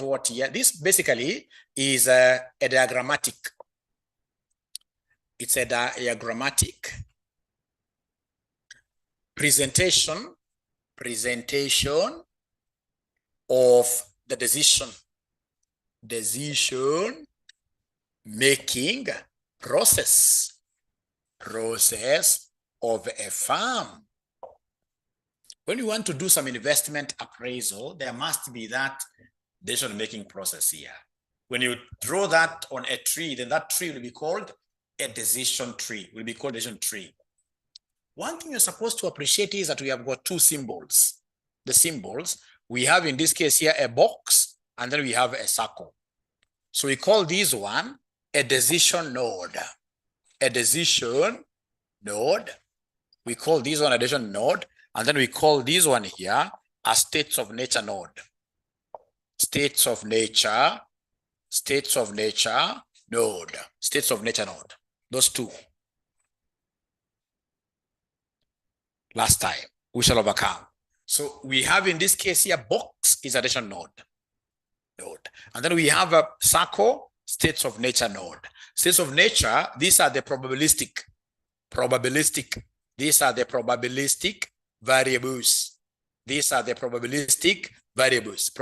what here? This basically is a diagrammatic. It's a diagrammatic presentation of the decision making process of a firm. When you want to do some investment appraisal, there must be that decision-making process here. When you draw that on a tree, then that tree will be called a decision tree, will be called decision tree. One thing you're supposed to appreciate is that we have got two symbols. The symbols, we have in this case here a box, and then we have a circle. So we call this one a decision node. A decision node. We call this one a decision node, and then we call this one here a states of nature node. States of nature node. States of nature node. Those two. Last time, we shall overcome. So we have in this case here, box is a decision node. And then we have a circle, states of nature node. States of nature, these are the probabilistic. These are the probabilistic variables. These are the probabilistic variables.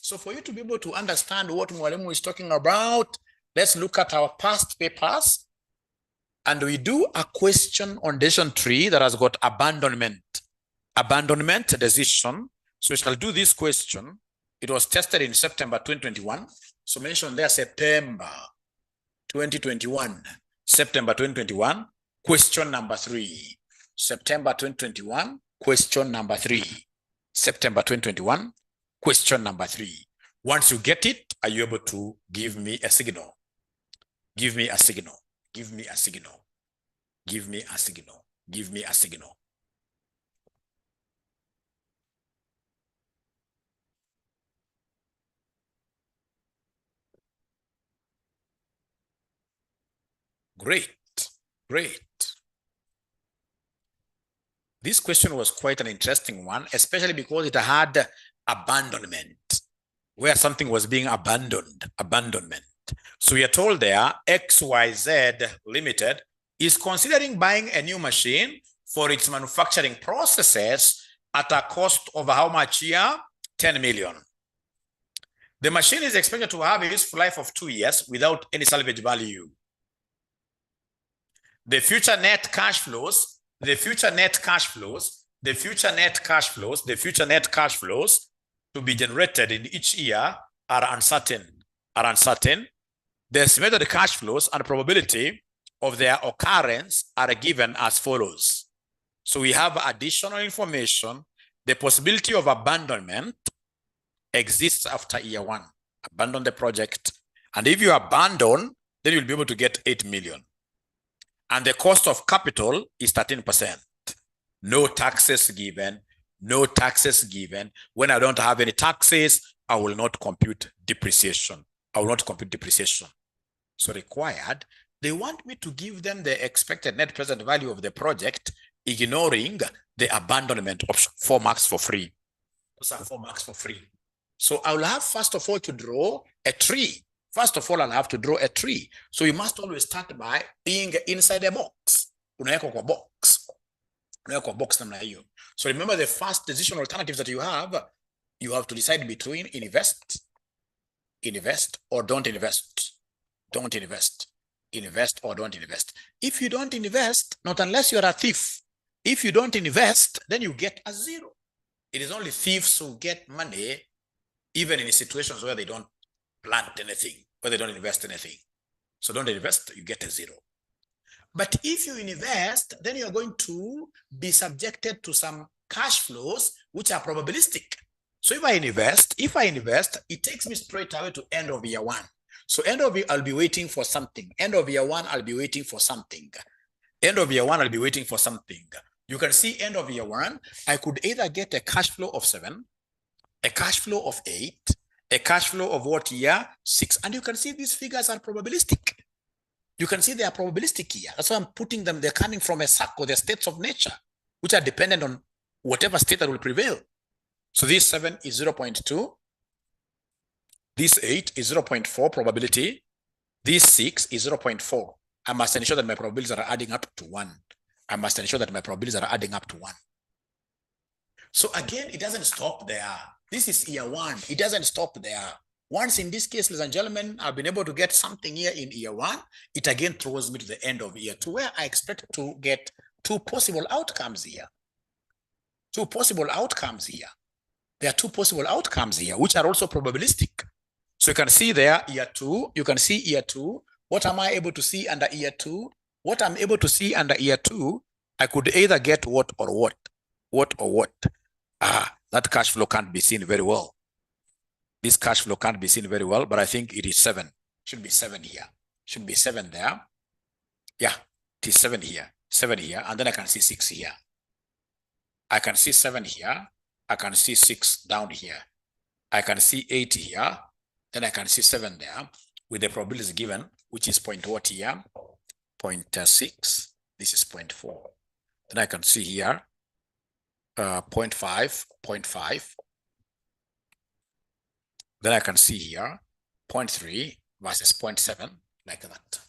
So for you to be able to understand what Mwalimu is talking about, let's look at our past papers. And we do a question on decision tree that has got abandonment decision. So we shall do this question. It was tested in September 2021. So mention there September 2021. September 2021, question number 3. September 2021, question number 3. September 2021, question number 3. Once you get it, are you able to give me a signal? Give me a signal. Give me a signal. Give me a signal. Give me a signal. Great. Great. This question was quite an interesting one, especially because it had abandonment, where something was being abandoned, abandonment. So we are told there, XYZ Limited is considering buying a new machine for its manufacturing processes at a cost of how much here? 10 million. The machine is expected to have a useful life of 2 years without any salvage value. The future net cash flows to be generated in each year are uncertain. The estimated cash flows and probability of their occurrence are given as follows. So we have additional information. The possibility of abandonment exists after year 1. Abandon the project. And if you abandon, then you'll be able to get 8 million. And the cost of capital is 13%. No taxes given. No taxes given. When I don't have any taxes, I will not compute depreciation. So required, they want me to give them the expected net present value of the project, ignoring the abandonment option. 4 marks for free. Those are 4 marks for free. So I will have, first of all, to draw a tree. First of all, I'll have to draw a tree. So you must always start by being inside a box. Unaweka kwa box. Unaweka kwa box namna hiyo. So remember the first decision alternatives that you have to decide between invest or don't invest. Don't invest. Invest or don't invest. If you don't invest, not unless you're a thief. If you don't invest, then you get a 0. It is only thieves who get money, even in situations where they don't plant anything, where they don't invest anything. So don't invest, you get a 0. But if you invest, then you're going to be subjected to some cash flows which are probabilistic. So if I invest, it takes me straight away to end of year 1. So end of year, I'll be waiting for something. End of year 1, I'll be waiting for something. End of year 1, I'll be waiting for something. You can see end of year 1, I could either get a cash flow of 7, a cash flow of 8, a cash flow of what year? 6. And you can see these figures are probabilistic. You can see they are probabilistic here. That's why I'm putting them. They're coming from a circle, the states of nature. which are dependent on whatever state that will prevail. So this 7 is 0.2. This 8 is 0.4 probability. This 6 is 0.4. I must ensure that my probabilities are adding up to 1. I must ensure that my probabilities are adding up to 1. So again, it doesn't stop there. This is year 1. It doesn't stop there. Once in this case, ladies and gentlemen, I've been able to get something here in year 1, it again throws me to the end of year 2, where I expect to get 2 possible outcomes here. 2 possible outcomes here. There are 2 possible outcomes here, which are also probabilistic. So you can see there, year 2, you can see year 2. What am I able to see under year 2? What I'm able to see under year 2, I could either get what or what. What or what. That cash flow can't be seen very well. This cash flow can't be seen very well, but I think it is 7. Should be 7 here. Should be 7 there. Yeah, it is 7 here. 7 here, and then I can see 6 here. I can see 7 here. I can see 6 down here. I can see 8 here. Then I can see 7 there with the probabilities given, which is point what here? 0.6. This is 0.4. Then I can see here 0.5, 0.5. Then I can see here 0.3 versus 0.7, like that.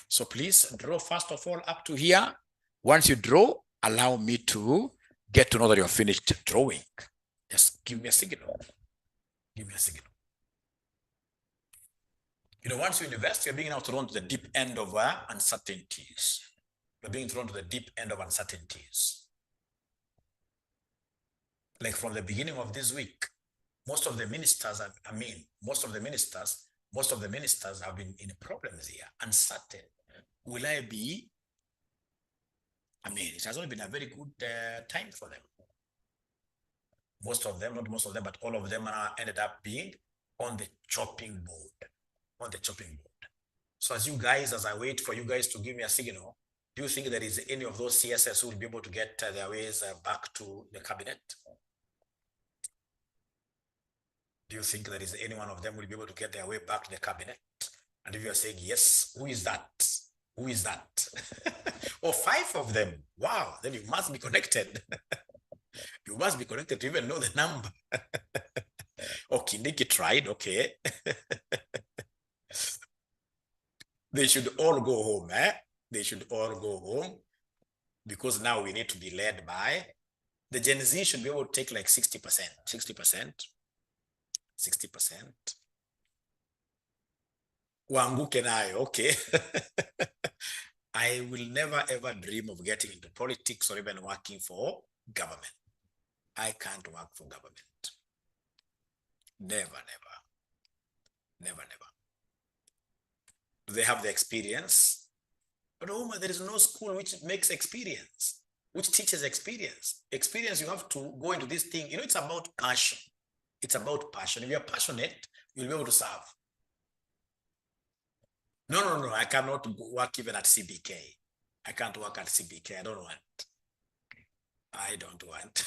So please draw first of all up to here. Once you draw, allow me to get to know that you're finished drawing. Just give me a signal. Give me a signal. You know, once you invest, you're being now thrown to the deep end of uncertainties. You're being thrown to the deep end of uncertainties. Like from the beginning of this week, most of the ministers have been in problems here, uncertain. Will I be? I mean, it has only been a very good time for them. Most of them, not most of them, but all of them ended up being on the chopping board. On the chopping board. So as I wait for you guys to give me a signal, do you think there is any of those CSS who will be able to get their ways back to the cabinet? Do you think there is any one of them who will be able to get their way back to the cabinet? And if you are saying yes, who is that? Who is that? Or 5 of them. Wow, then you must be connected. You must be connected to even know the number. Okay, Nikki tried, okay. They should all go home, eh? They should all go home, because now we need to be led by the Gen Z. Should be able to take like 60%, 60%, 60%. Wanguke nayo, okay. I will never ever dream of getting into politics or even working for government. I can't work for government. Never, never. Never, never. Do they have the experience? But there is no school which makes experience, which teaches experience. Experience, you have to go into this thing. You know, it's about passion. It's about passion. If you're passionate, you'll be able to serve. No, I cannot work even at CBK. I can't work at CBK. I don't want. I don't want.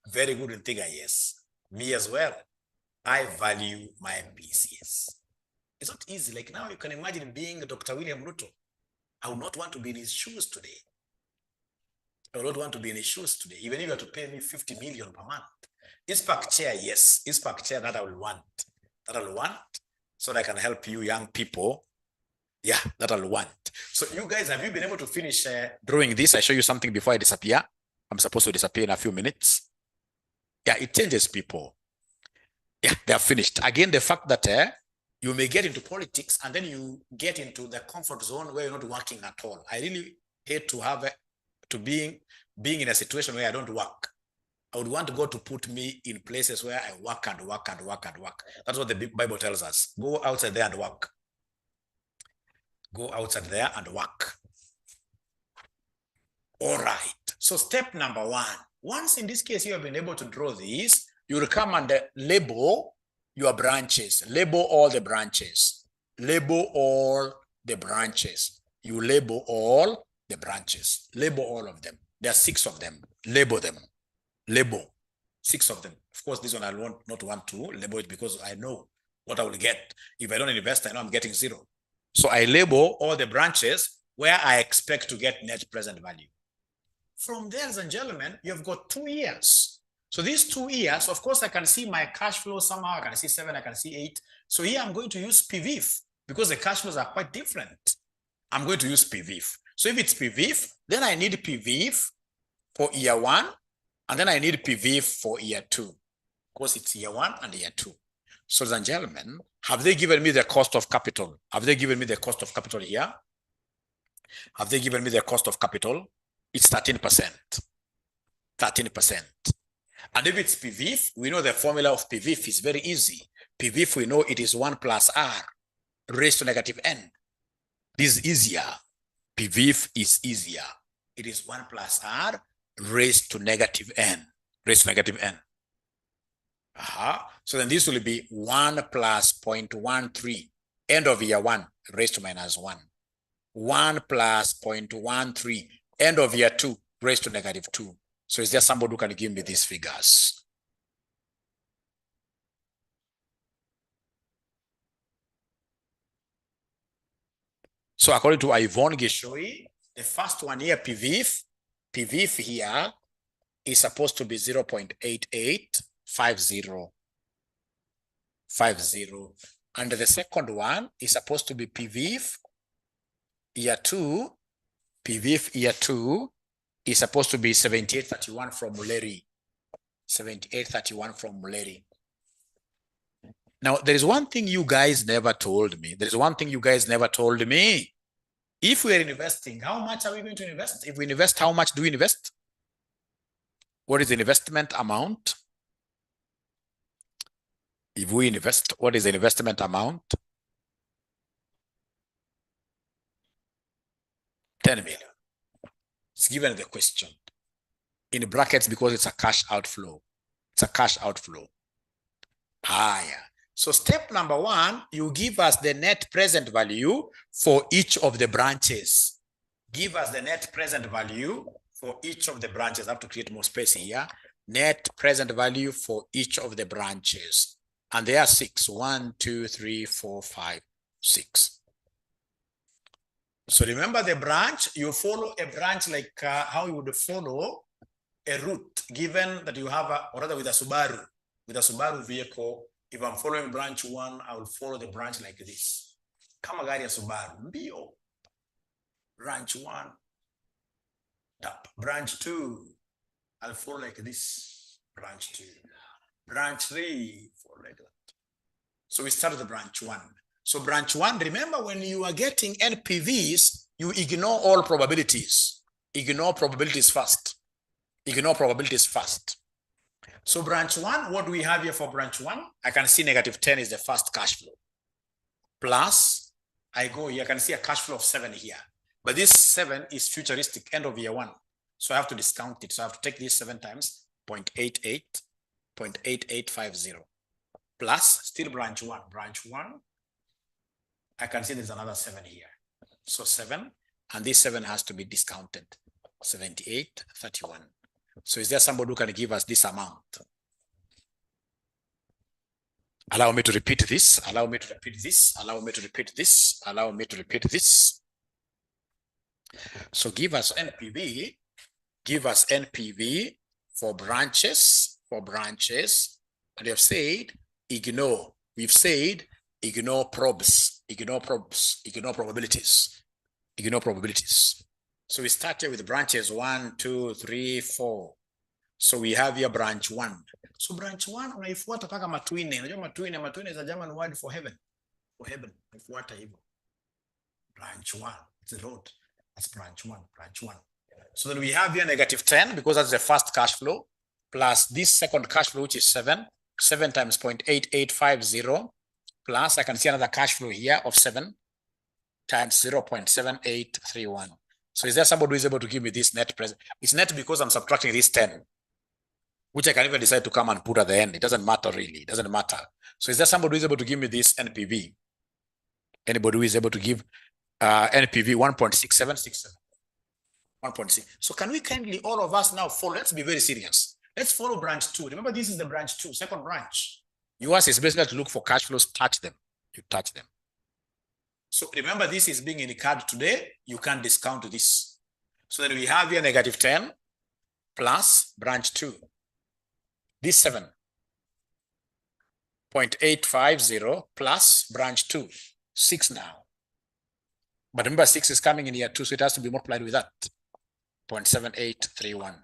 Very good in Tiga, yes. Me as well. I value my PCS. It's not easy. Like now, you can imagine being Dr. William Ruto. I would not want to be in his shoes today. I would not want to be in his shoes today, even if you have to pay me 50 million per month. ISPAC chair, yes. ISPAC chair, that I will want. That I'll want, so that I can help you young people. Yeah, that I'll want. So you guys, have you been able to finish drawing this? I show you something before I disappear. I'm supposed to disappear in a few minutes. Yeah, it changes people. Yeah, they are finished. Again, the fact that you may get into politics and then you get into the comfort zone where you're not working at all. I really hate to have being in a situation where I don't work. I would want God to put me in places where I work and work and work and work. That's what the Bible tells us. Go outside there and work. Go outside there and work. All right. So step number 1. Once in this case you have been able to draw this, you will come and label your branches. Label all the branches. Label all the branches. You label all the branches. Label all of them. There are 6 of them. Label them. Label 6 of them. Of course, this one I will not want to label it because I know what I will get. If I don't invest, I know I'm getting 0. So I label all the branches. where I expect to get net present value. From there, ladies and gentlemen, you've got 2 years. So these 2 years, of course, I can see my cash flow somehow. I can see 7, I can see 8. So here I'm going to use PVIF because the cash flows are quite different. I'm going to use PVIF. So if it's PVIF, then I need PVIF for year 1, and then I need PVIF for year 2, because it's year 1 and year 2. So, ladies and gentlemen, have they given me the cost of capital? Have they given me the cost of capital here? Have they given me the cost of capital? It's 13%. 13%. And if it's PVIF, we know the formula of PVIF is very easy. PVIF, we know it is 1 plus R raised to negative n. This is easier. PVIF is easier. It is 1 plus R raised to negative n. Raised to negative n. So then this will be 1 plus 0.13, end of year 1, raised to minus 1. 1 plus 0.13, end of year 2, raised to negative 2. So is there somebody who can give me these figures? So according to Yvonne Gishui, the first one here, PVIF here is supposed to be 0.8850. And the second one is supposed to be PVIF year 2. PVIF year 2 is supposed to be 7831 from Muleri. 7831 from Muleri. Now, there is one thing you guys never told me. There is one thing you guys never told me. If we are investing, how much are we going to invest? If we invest, how much do we invest? What is the investment amount? If we invest, what is the investment amount? 10 million. It's given the question. In brackets because it's a cash outflow. It's a cash outflow. Yeah. So step number 1, you give us the net present value for each of the branches. Give us the net present value for each of the branches. I have to create more space here. Net present value for each of the branches. And there are 6. 1, 2, 3, 4, 5, 6. So remember the branch, you follow a branch like how you would follow a route, given that you have or rather with a Subaru vehicle. If I'm following branch 1, I will follow the branch like this. Kama gari ya Subaru, mbio. Branch 1, tap. Branch 2, I'll follow like this. Branch 2. Branch 3, follow like that. So we start with the branch 1. So branch 1, remember when you are getting NPVs, you ignore all probabilities. Ignore probabilities first. Ignore probabilities first. So branch 1, what do we have here for branch 1? I can see negative 10 is the first cash flow. Plus, I go here, I can see a cash flow of 7 here. But this 7 is futuristic, end of year 1. So I have to discount it. So I have to take this 7 times 0.88, 0.8850. Plus, still branch 1. Branch 1, I can see there's another 7 here. So 7, and this 7 has to be discounted. 7831. So is there somebody who can give us this amount? Allow me to repeat this. Allow me to repeat this. Allow me to repeat this. Allow me to repeat this. So give us NPV. Give us NPV for branches. For branches. And we have said ignore. We've said ignore probes. Ignore probes. Ignore probabilities. Ignore probabilities. So we started with branches 1, 2, 3, 4. So we have here branch 1. So branch 1, unaifuata paka matwine. Unajua matwine is a German word for heaven. For heaven. Unaifuata hivyo. Branch 1. It's a road. That's branch 1. Branch 1. So then we have here negative 10 because that's the first cash flow. Plus this second cash flow, which is 7. 7 times 0.8850. Plus I can see another cash flow here of 7 times 0.7831. So is there somebody who is able to give me this net present? It's net because I'm subtracting this 10, which I can even decide to come and put at the end. It doesn't matter really. It doesn't matter. So is there somebody who is able to give me this NPV? Anybody who is able to give NPV 1.6767? 1.6. So can we kindly, all of us now follow? Let's be very serious. Let's follow branch 2. Remember, this is the branch 2, second branch. Yours is basically to look for cash flows, touch them. You touch them. So remember, this is being incurred today. You can't discount this. So then we have here negative 10 plus branch 2. This 7.850 plus branch 2. 6 now. But remember, 6 is coming in here too, so it has to be multiplied with that. 0.7831.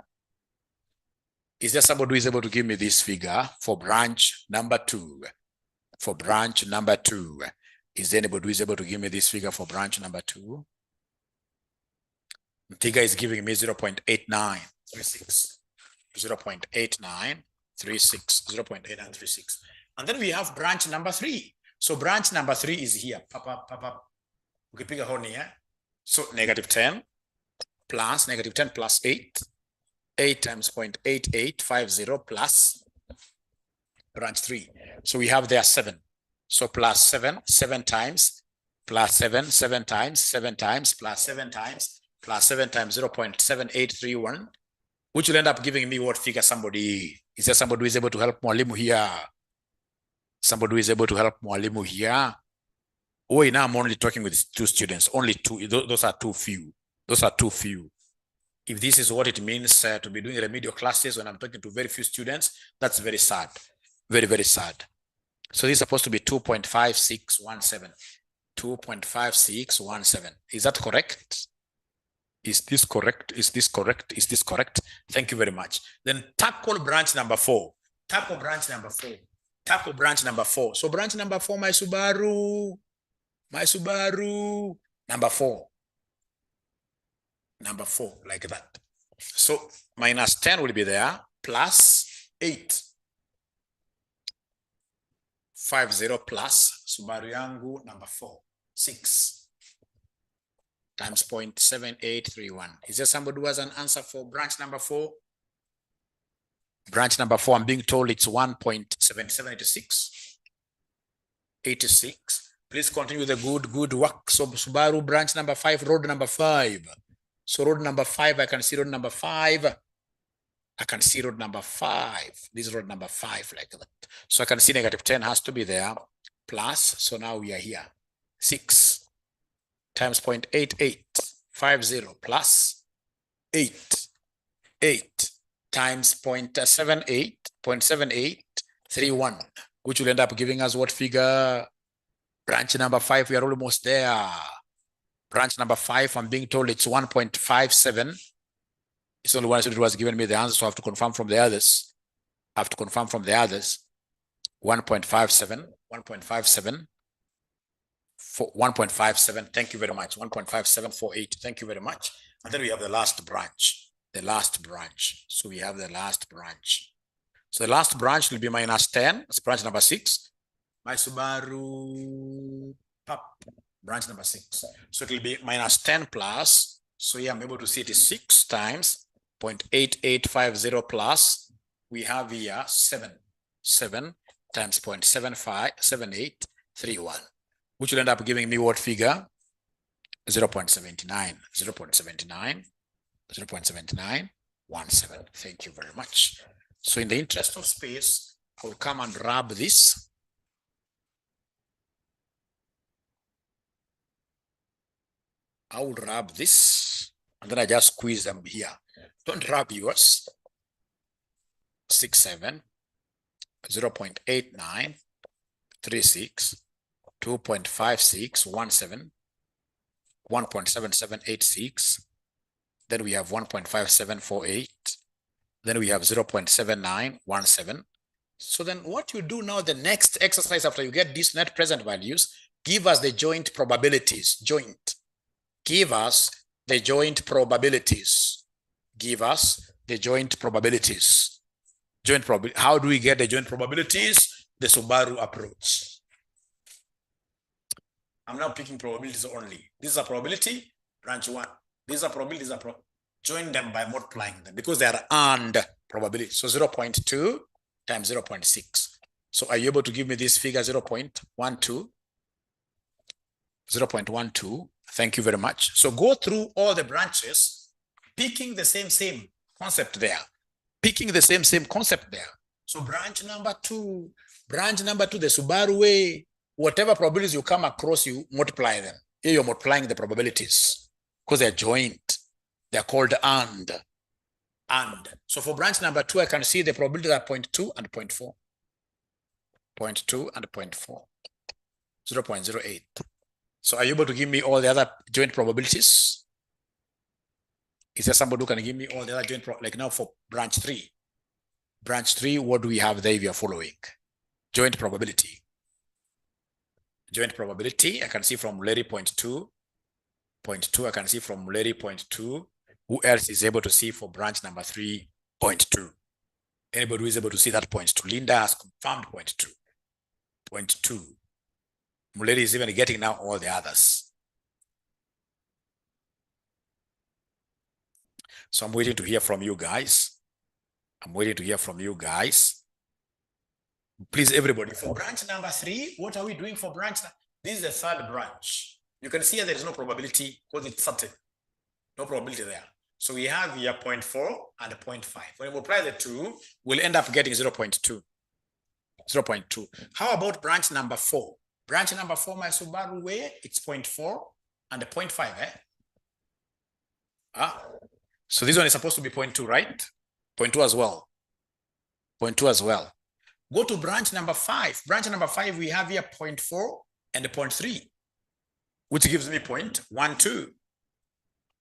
Is there somebody who is able to give me this figure for branch number 2? For branch number 2. Is there anybody who is able to give me this figure for branch number 2? The figure is giving me 0.8936. 0.8936. 0.8936. And then we have branch number 3. So branch number 3 is here. We can pick a horn here. So negative 10 plus negative 10 plus 8. 8 times 0.8850 plus branch 3. So we have there 7. So plus 7, 7 times, plus 7, 7 times, 7 times, plus 7 times, plus 7 times 0.7831, which will end up giving me what figure? Somebody, is there somebody who is able to help Mwalimu here? Somebody who is able to help Mwalimu here? Oh, now I'm only talking with 2 students, only 2. Those are too few. Those are too few. If this is what it means to be doing remedial classes when I'm talking to very few students, that's very sad. Very, very sad. So this is supposed to be 2.5617. 2.5617. Is that correct? Is this correct? Is this correct? Is this correct? Thank you very much. Then tackle branch number 4. Tackle branch number 4. Tackle branch number 4. So branch number 4, my Subaru. My Subaru. Number 4. Number 4, like that. So minus 10 will be there, plus 8. 50 plus Subaru yangu number 4, 6 times 0.7831. Is there somebody who has an answer for branch number 4? Branch number 4, I'm being told it's 1.7786. 86. Please continue the good work. So Subaru branch number 5, road number 5. So road number 5, I can see road number 5. I can see road number 5. This is road number 5 like that. So I can see negative 10 has to be there. Plus, so now we are here. 6 times 0.8850 plus 8. 8 times 0.7831, which will end up giving us what figure? Branch number 5, we are almost there. Branch number 5, I'm being told it's 1.57. It's only one student who has given me the answer, so I have to confirm from the others. 1.57, 1.57, 1.57. Thank you very much. 1.5748. Thank you very much. And then we have the last branch. The last branch. So we have the last branch. So the last branch will be minus 10. It's branch number 6. My Subaru branch number 6. So it will be minus 10 plus. So here I'm able to see it is 6 times 0.8850 plus. We have here 7. 7 times 0.7831, which will end up giving me what figure? 0.79. 0.79. 0.7917. Thank you very much. So in the interest of space, I will come and rub this. I will rub this, and then I just squeeze them here. Don't rub yours. 67, 0.8936, 2.5617, 1.7786. Then we have 1.5748. Then we have 0.7917. So then what you do now, the next exercise after you get these net present values, give us the joint probabilities. Joint. Give us the joint probabilities. Give us the joint probabilities. Joint probability. How do we get the joint probabilities? The Subaru approach. I'm now picking probabilities only. This is a probability, branch 1. These are probabilities. Join them by multiplying them because they are and probability. So 0.2 times 0.6. So are you able to give me this figure? 0.12? 0.12. Thank you very much. So go through all the branches, picking the same concept there. Picking the same concept there. So branch number 2, the Subaru way, whatever probabilities you come across, you multiply them. Here you're multiplying the probabilities because they're joint. They're called and. So for branch number 2, I can see the probabilities are 0.2 and 0.4. 0.2 and 0.4. 0.08. So are you able to give me all the other joint probabilities? Is there somebody who can give me all the other joint, like now for branch 3? Branch 3, what do we have there if you're following? Joint probability. Joint probability, I can see from Larry 0.2. 0.2, I can see from Larry 0.2. Who else is able to see for branch number 3, 0.2? Anybody who is able to see that 0.2? Linda has confirmed 0.2. 0.2. Muleri is even getting now all the others. So I'm waiting to hear from you guys. I'm waiting to hear from you guys. Please, everybody, for branch number 3, what are we doing for branch? This is the third branch. You can see there is no probability because it's certain. No probability there. So we have here 0.4 and 0.5. When we multiply the two, we'll end up getting 0.2. 0.2. How about branch number 4? Branch number 4, my Subaru way, it's 0.4 and 0.5, So this one is supposed to be 0.2, right? 0.2 as well. 0.2 as well. Go to branch number 5. Branch number 5, we have here 0.4 and 0.3, which gives me 0.12.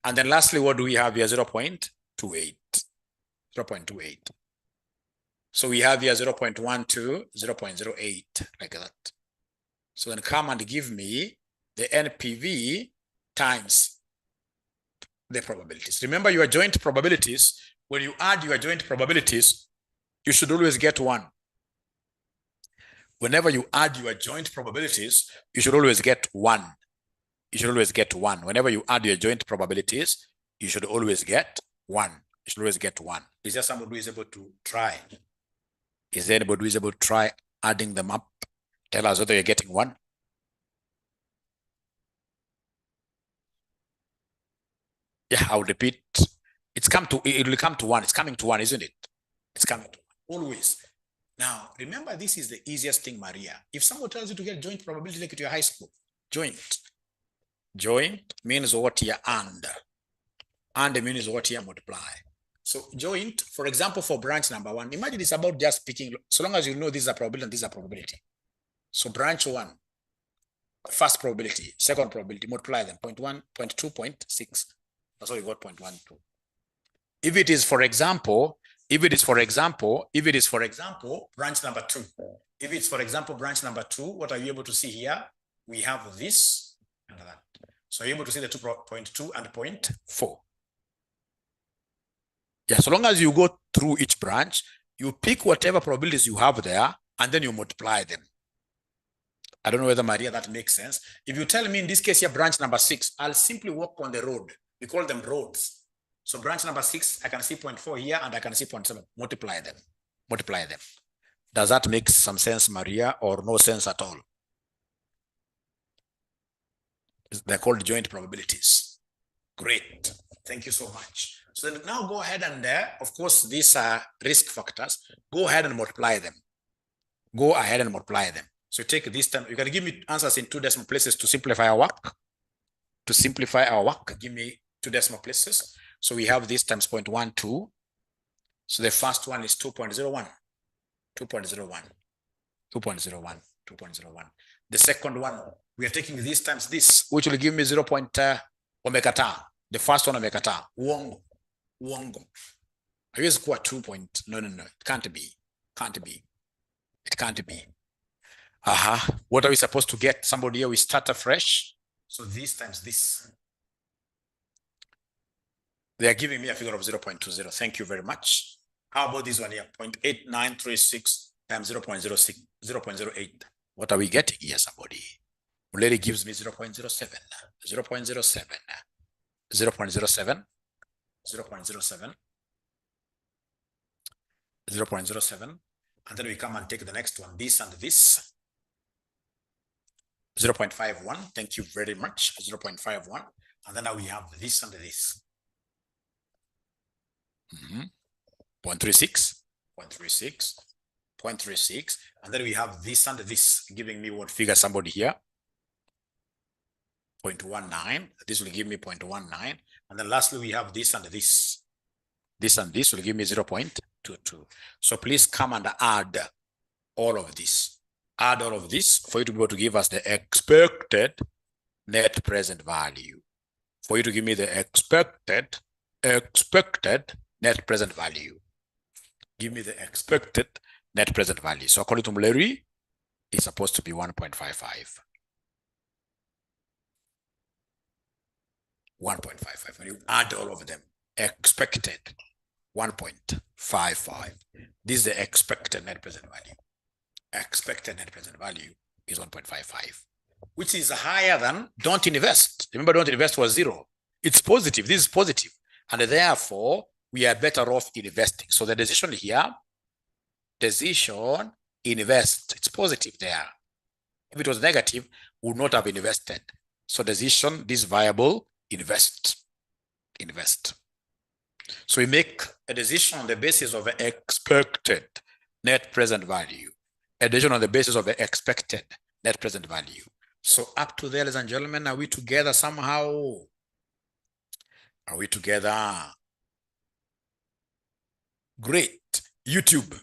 And then lastly, what do we have here? 0.28. 0.28. So we have here 0.12, 0.08, like that. So then come and give me the NPV times the probabilities. Remember your joint probabilities. When you add your joint probabilities, you should always get 1. Whenever you add your joint probabilities, you should always get 1. You should always get 1. Whenever you add your joint probabilities, you should always get 1. You should always get 1. Is there somebody who is able to try? Is there anybody who is able to try adding them up? Tell us whether you're getting 1. Yeah, I'll repeat. It will come to 1. It's coming to 1, isn't it? It's coming to 1. Always. Now, remember, this is the easiest thing, Maria. If someone tells you to get joint probability like at your high school, joint. Joint means what you and. And means what you multiply. So joint, for example, for branch number 1, imagine it's about just picking, so long as you know this is a probability and this is a probability. So branch 1, first probability, second probability, multiply them, 0.1, 0.2, 0.6. That's why you got 0.12. If it is, for example, branch number 2. If it's, for example, branch number 2, what are you able to see here? We have this and that. So you're able to see the 2.2 and 0.4. Yeah, so long as you go through each branch, you pick whatever probabilities you have there, and then you multiply them. I don't know whether, Maria, that makes sense. If you tell me in this case here, branch number 6, I'll simply walk on the road. We call them roads. So branch number 6, I can see 0.4 here, and I can see 0.7. Multiply them. Multiply them. Does that make some sense, Maria, or no sense at all? They're called joint probabilities. Great. Thank you so much. So then now go ahead and of course, these are risk factors. Go ahead and multiply them. Go ahead and multiply them. So take this time. You can give me answers in 2 decimal places to simplify our work. To simplify our work, give me 2 decimal places. So we have this times 0.12. So the first one is 2.01. 2.01. 2.01. 2.01. The second one, we are taking this times this, which will give me 0. Omekata. The first one omekata. Uongo. Uongo. I use quite 2 point. No. It can't be. Can't be. It can't be. What are we supposed to get? Somebody here, we start afresh. So this times this. They are giving me a figure of 0.20. Thank you very much. How about this one here? 0.8936 times 0.06, 0.08. What are we getting here, somebody? Muleri gives me 0.07, 0.07, 0.07, 0.07, 0.07. And then we come and take the next one, this and this. 0.51. Thank you very much. 0.51. And then now we have this and this. 0.36, 0.36, 0.36. And then we have this and this, giving me what figure, somebody here? 0.19. This will give me 0.19. And then lastly, we have this and this. This and this will give me 0.22. So please come and add all of this. Add all of this for you to be able to give us the expected net present value. For you to give me the expected net present value. Give me the expected net present value. So according to Muleri, it's supposed to be 1.55. 1.55. When you add all of them, expected 1.55. This is the expected net present value. Expected net present value is 1.55, which is higher than don't invest. Remember, don't invest was 0. It's positive. This is positive. And therefore, we are better off investing. So the decision here, decision, invest. It's positive there. If it was negative, we would not have invested. So decision, this variable, invest. Invest. So we make a decision on the basis of the expected net present value. A decision on the basis of the expected net present value. So up to there, ladies and gentlemen, are we together somehow? Are we together? Great. YouTube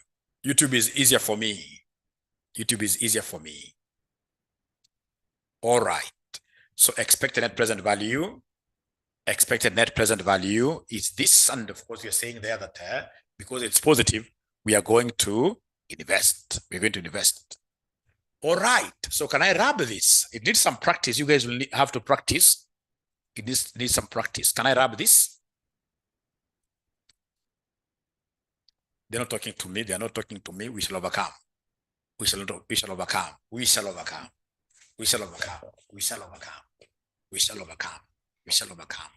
is easier for me. YouTube is easier for me. All right. So expected net present value. Expected net present value is this. And of course, you're saying there that because it's positive, we are going to invest. We're going to invest. All right. So can I rub this? It needs some practice. You guys will have to practice. It needs some practice. Can I rub this? They're not talking to me. They're not talking to me. We shall overcome. We shall overcome. We shall overcome. We shall overcome. We shall overcome. We shall overcome. We shall overcome. We shall overcome.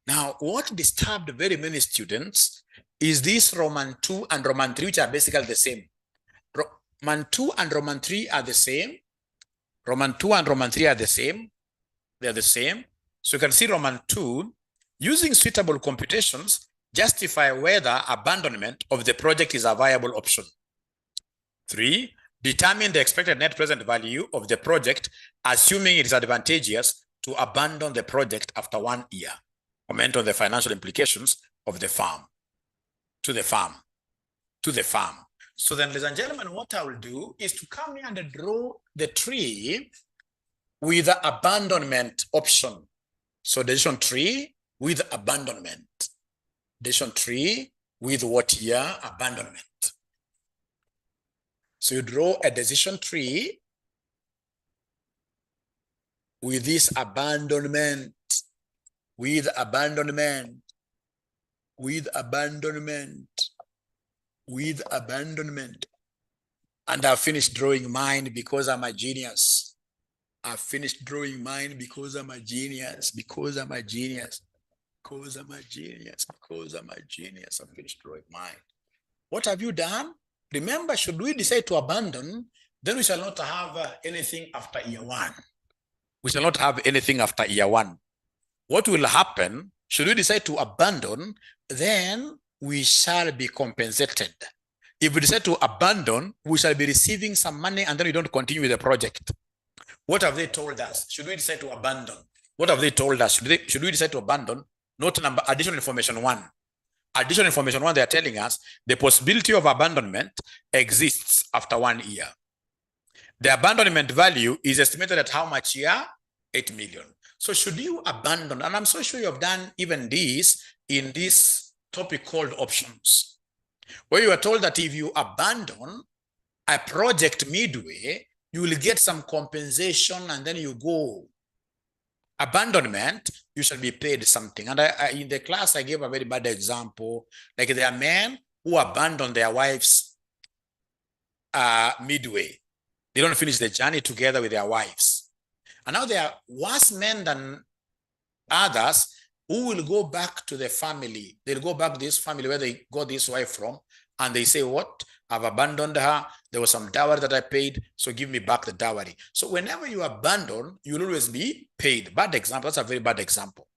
Now, what disturbed very many students is this Roman 2 and Roman 3, which are basically the same. Roman 2 and Roman 3 are the same. Roman 2 and Roman 3 are the same. They're the same. So you can see Roman 2, using suitable computations, justify whether abandonment of the project is a viable option. 3, determine the expected net present value of the project, assuming it is advantageous to abandon the project after 1 year. Comment on the financial implications of the farm. To the farm. To the farm. So then, ladies and gentlemen, what I will do is to come here and draw the tree with the abandonment option. So decision tree with abandonment. Decision tree with what year? Abandonment. So you draw a decision tree with this abandonment, with abandonment, with abandonment, with abandonment. And I've finished drawing mine because I'm a genius. I've finished drawing mine because I'm a genius, because I'm a genius, because I'm a genius, because I'm a genius. I've finished drawing mine. What have you done? Remember, should we decide to abandon, then we shall not have anything after year 1. We shall not have anything after year 1. What will happen, should we decide to abandon, then we shall be compensated. If we decide to abandon, we shall be receiving some money and then we don't continue with the project. What have they told us? Should we decide to abandon? What have they told us? Should we decide to abandon? Note number, additional information 1. Additional information 1, they are telling us the possibility of abandonment exists after 1 year. The abandonment value is estimated at how much year? 8 million. So should you abandon, and I'm so sure you have done even this in this topic called options, where you are told that if you abandon a project midway, you will get some compensation and then you go. Abandonment, you shall be paid something. And in the class, I gave a very bad example. Like there are men who abandon their wives midway. They don't finish the journey together with their wives. And now there are worse men than others who will go back to the family. They'll go back to this family where they got this wife from, and they say, what? I've abandoned her. There was some dowry that I paid, so give me back the dowry. So whenever you abandon, you'll always be paid. Bad example. That's a very bad example.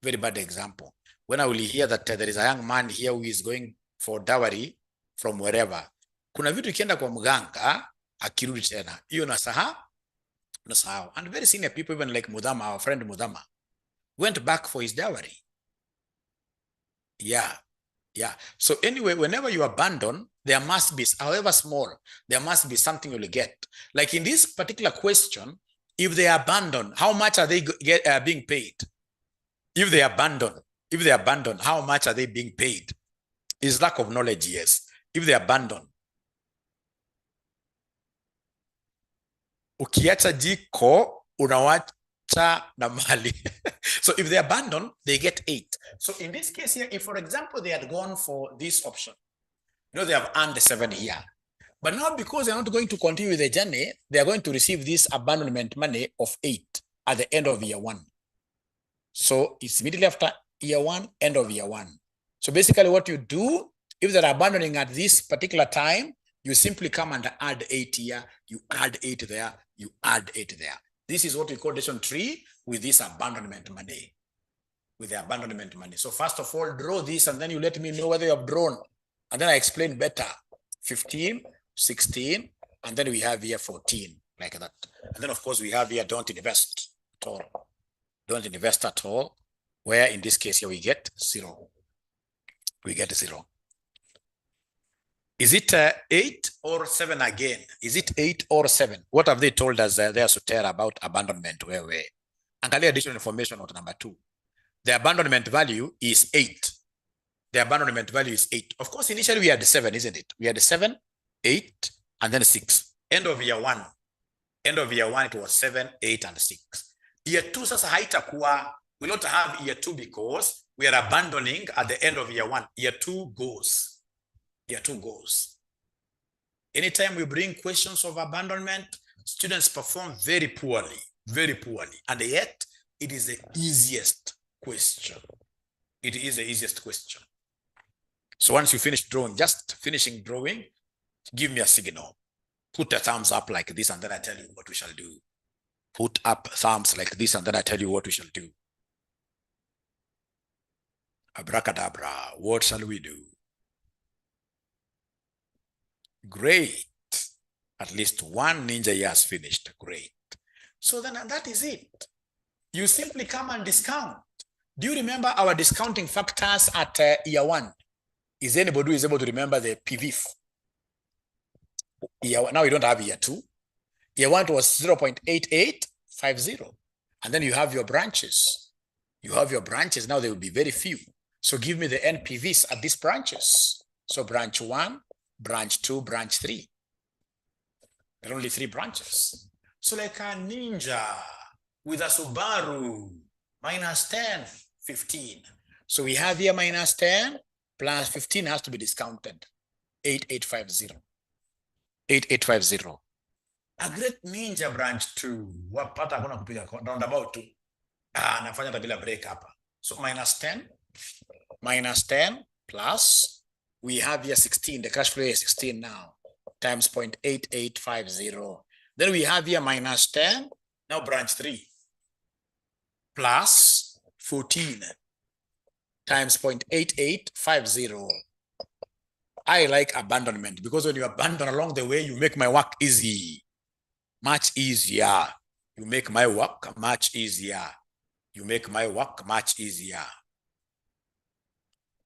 Very bad example. When I will hear that there is a young man here who is going for dowry from wherever, kuna vitu ikienda kwa mganga, akirudi tena. Hiyo nasaha, That's how. And very senior people, even like Mudama, our friend Mudama, went back for his dowry. Yeah. Yeah. So anyway, whenever you abandon, there must be, however small, there must be something you'll get. Like in this particular question, if they abandon, how much are they being paid? If they abandon, how much are they being paid? Is lack of knowledge, yes. If they abandon, ukiacha jiko unawacha na mali. So if they abandon, they get 8. So in this case here, if for example they had gone for this option, they have earned 7 here. But now because they're not going to continue with the journey, they are going to receive this abandonment money of 8 at the end of year 1. So it's immediately after year 1, end of year 1. So basically what you do, if they're abandoning at this particular time, you simply come and add 8 here, you add 8 there, you add 8 there. This is what we call decision tree with this abandonment money. With the abandonment money. So first of all, draw this and then you let me know whether you have drawn. And then I explain better. 15, 16, and then we have here 14, like that. And then of course we have here don't invest at all. Don't invest at all, where in this case here we get 0. We get 0. Is it 8 or 7 again? Is it 8 or 7? What have they told us there, Sutera, about abandonment? Where? Angalia additional information on number 2. The abandonment value is 8. The abandonment value is 8. Of course, initially we had 7, isn't it? We had 7, 8, and then 6. End of year 1. End of year 1, it was 7, 8, and 6. Year 2, sasa haitakuwa, we don't have year 2 because we are abandoning at the end of year 1. Year 2 goes. Year 2 goes. Anytime we bring questions of abandonment, students perform very poorly. And yet, it is the easiest question. It is the easiest question. So once you finish drawing, just finishing drawing, give me a signal. Put a thumbs up like this, and then I tell you what we shall do. Put up thumbs like this, and then I tell you what we shall do. Abracadabra, what shall we do? Great. At least one ninja year has finished. Great. So then that is it. You simply come and discount. Do you remember our discounting factors at year 1? Is anybody who is able to remember the PVF? Now we don't have year 2. Year 1 was 0.8850. And then you have your branches. Now they will be very few. So give me the NPVs at these branches. So branch 1, branch 2, branch 3. There are only 3 branches. So like a ninja with a Subaru, minus 10, 15. So we have here minus 10 plus 15 has to be discounted. 8850. 8850. A great ninja branch 2. Wapata hakuna kupiga roundabout 2. Nafanya tabila break hapa. So minus 10 plus we have here 16. The cash flow is 16 now times 0.8850. Then we have here minus 10. Now branch 3 plus 14 times 0.8850. I like abandonment because when you abandon along the way, you make my work easy, much easier. You make my work much easier.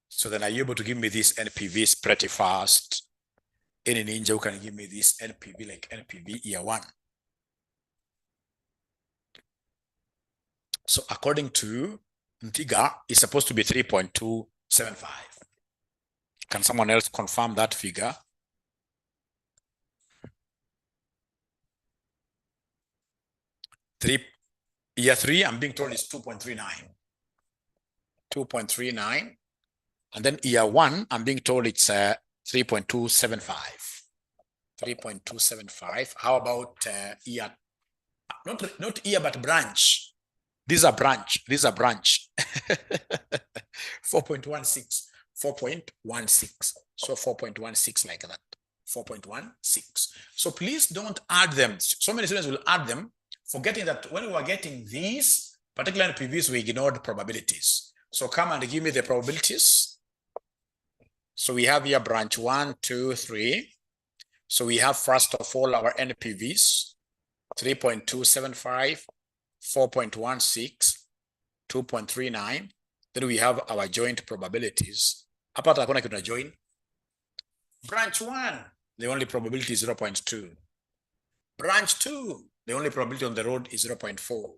So then are you able to give me this NPVs pretty fast? Any ninja who can give me this NPV like NPV year 1? So according to Ntiga, it's supposed to be 3.275. Can someone else confirm that figure? Year 3, I'm being told it's 2.39. 2.39. And then year 1, I'm being told it's 3.275. 3.275. How about year? Not year, but branch. These are branch. 4.16. 4.16. So 4.16 like that. 4.16. So please don't add them. So many students will add them, forgetting that when we were getting these particular NPVs, we ignored probabilities. So come and give me the probabilities. So we have here branch 1, 2, 3. So we have first of all our NPVs. 3.275, 4.16, 2.39. Then we have our joint probabilities. Hapa hakuna kitu na join. Branch 1, the only probability is 0.2. Branch 2, the only probability on the road is 0.4.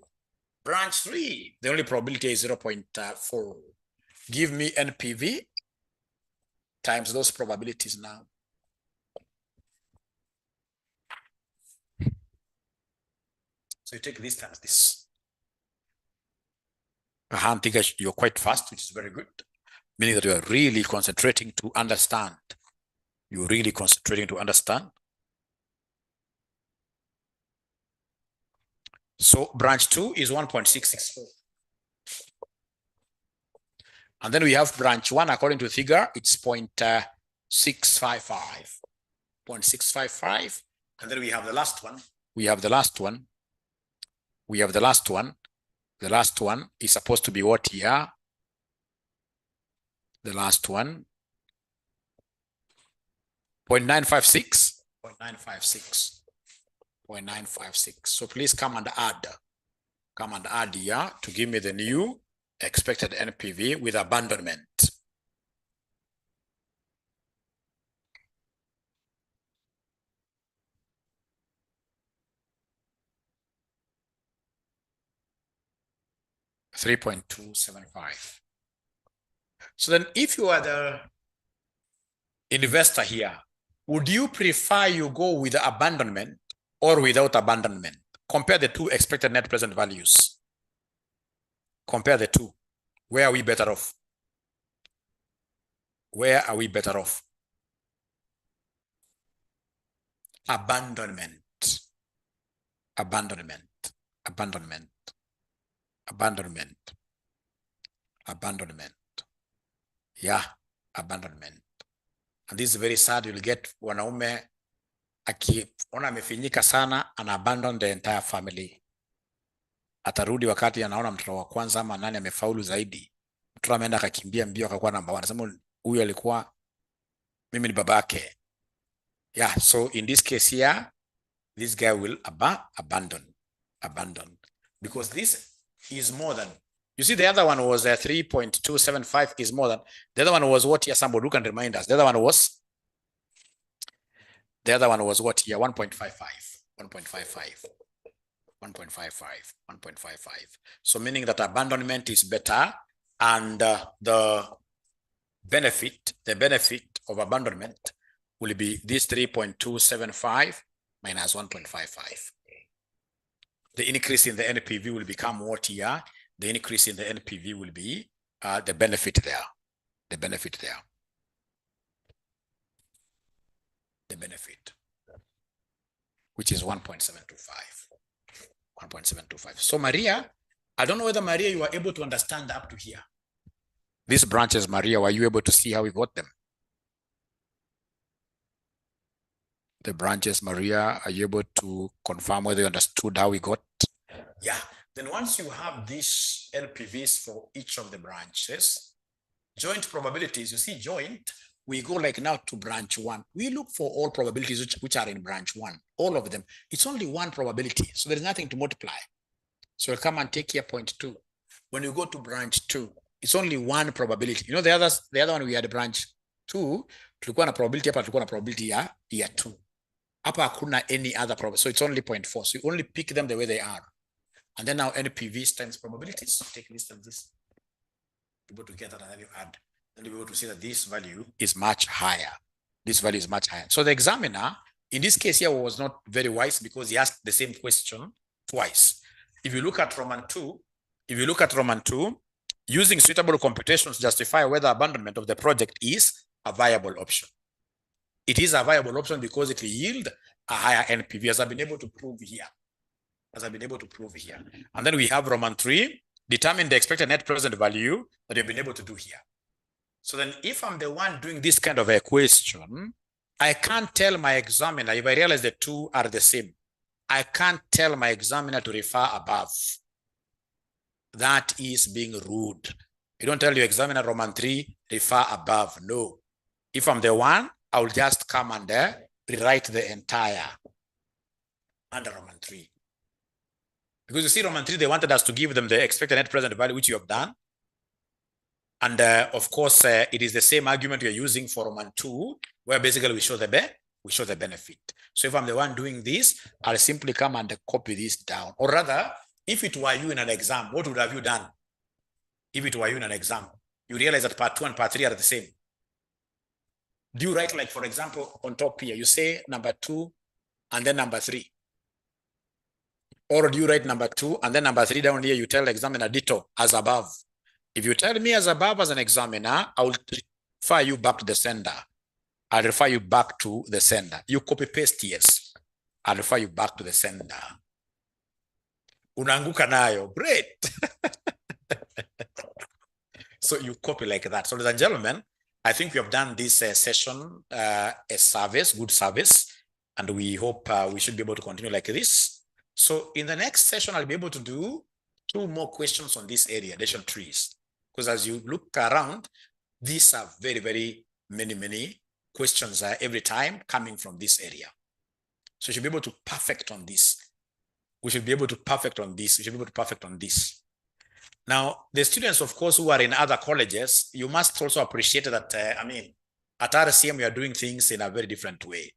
Branch 3, the only probability is 0.4. Give me NPV times those probabilities now. So you take this times this. I think you're quite fast, which is very good, meaning that you are really concentrating to understand. You're really concentrating to understand. So branch 2 is 1.664. And then we have branch 1, according to figure, it's 0.655. 0.655. And then we have the last one. The last one is supposed to be what here? The last one, 0.956. 0.956. 0.956. So please come and add. Come and add here to give me the new expected NPV with abandonment. $3.275. So then if you are the investor here, would you prefer you go with the abandonment or without abandonment? Compare the two expected net present values. Compare the two. Where are we better off? Where are we better off? Abandonment. Abandonment. Abandonment. Abandonment. Abandonment. Yeah, abandonment. And this is very sad. You'll get wanaume akiona amefinyika sana, ana abandon the entire family. Atarudi wakati anaona mtoto wa kwanza ama nani amefaulu zaidi. Mtoto ameenda akakimbia mbio akakuwa namba 1. Anasema huyu alikuwa mimi ni babake. Yeah, so in this case here, this guy will abandon. Because this is more than, you see the other one was 3.275 is more than, the other one was what here, somebody who can remind us, the other one was what here, 1.55. So meaning that abandonment is better, and the benefit of abandonment will be this 3.275 minus 1.55. The increase in the NPV will become what here? The increase in the NPV will be the benefit there. The benefit, which is 1.725. 1.725. So Maria, I don't know whether Maria, you are able to understand up to here. These branches, Maria, were you able to see how we got them? The branches, Maria, are you able to confirm whether you understood how we got? Yeah. Then once you have these LPVs for each of the branches, joint probabilities, you see joint, we go like now to branch 1. We look for all probabilities which are in branch 1, all of them. It's only one probability, so there is nothing to multiply. So we'll come and take here 0.2. When you go to branch 2, it's only one probability. You know the other one we had branch 2, tulikuwa na probability hapa, tulikuwa na probability ya 2. Hapa hakuna any other probability, so it's only 0.4. So you only pick them the way they are. And then now NPVs times probabilities. Take this and this. You put together and then you add. Then you'll be able to see that this value is much higher. This value is much higher. So the examiner, in this case here, was not very wise because he asked the same question twice. If you look at Roman 2, using suitable computations justify whether abandonment of the project is a viable option. It is a viable option because it will yield a higher NPV, as I've been able to prove here. And then we have Roman 3, determine the expected net present value that you've been able to do here. So then if I'm the one doing this kind of a question, I can't tell my examiner, if I realize the two are the same, I can't tell my examiner to refer above. That is being rude. You don't tell your examiner Roman 3, refer above. No. If I'm the one, I'll just come and rewrite the entire under Roman 3. Because you see, Roman 3, they wanted us to give them the expected net present value, which you have done. And of course, it is the same argument you're using for Roman 2, where basically we show the benefit. So if I'm the one doing this, I'll simply come and copy this down. Or rather, if it were you in an exam, what would have you done? If it were you in an exam, you realize that part 2 and part 3 are the same. Do you write, like, for example, on top here, you say number 2 and then number 3? Or do you write number 2 and then number 3 down here, you tell the examiner ditto as above? If you tell me as above as an examiner, I will refer you back to the sender. I'll refer you back to the sender. You copy paste, yes. I'll refer you back to the sender. Unanguka nayo, great. So you copy like that. So ladies and gentlemen, I think we have done this session a service, good service, and we hope we should be able to continue like this. So in the next session, I'll be able to do 2 more questions on this area, addition trees. Because as you look around, these are very, very many questions every time coming from this area. So you should be able to perfect on this. We should be able to perfect on this. We should be able to perfect on this. Now, the students, of course, who are in other colleges, you must also appreciate that, at RCM, we are doing things in a very different way.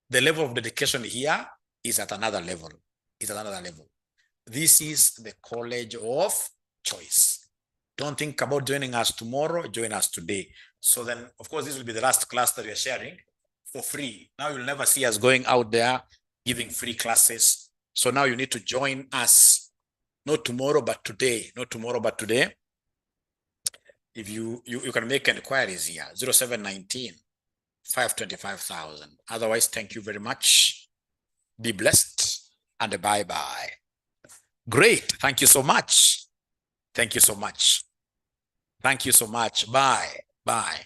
The level of dedication here is at another level. This is the college of choice. Don't think about joining us tomorrow, join us today. So then, of course, this will be the last class that we are sharing for free. Now you'll never see us going out there giving free classes. So now you need to join us, not tomorrow, but today. If you can make inquiries here, 0719 525,000. Otherwise, thank you very much. Be blessed. And bye-bye. Great. Thank you so much. Bye.